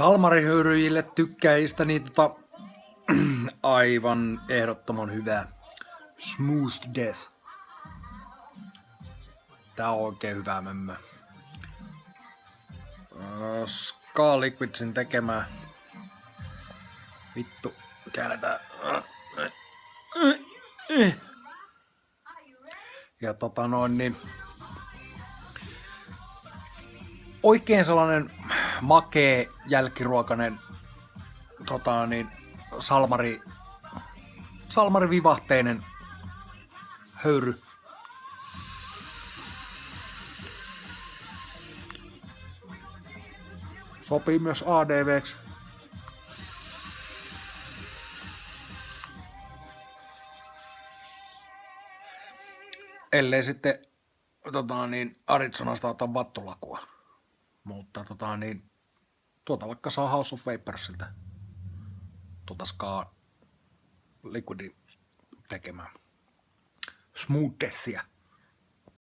Salmarihöyryjille tykkäjistä niin aivan ehdottoman hyvä Smooth Death. Tää on oikein hyvä mömmö. Ska Liquidsin tekemä. Vittu, käännetään. Ja niin oikein sellainen makee jälkiruokainen salmari vivahteinen höyry. Sopii myös ADV:ksi. Ellei sitten Arizonasta ota vattulakua. Mutta tuota vaikka saa House of Vaporsilta Ska Liquidin tekemään Smooth Deathia.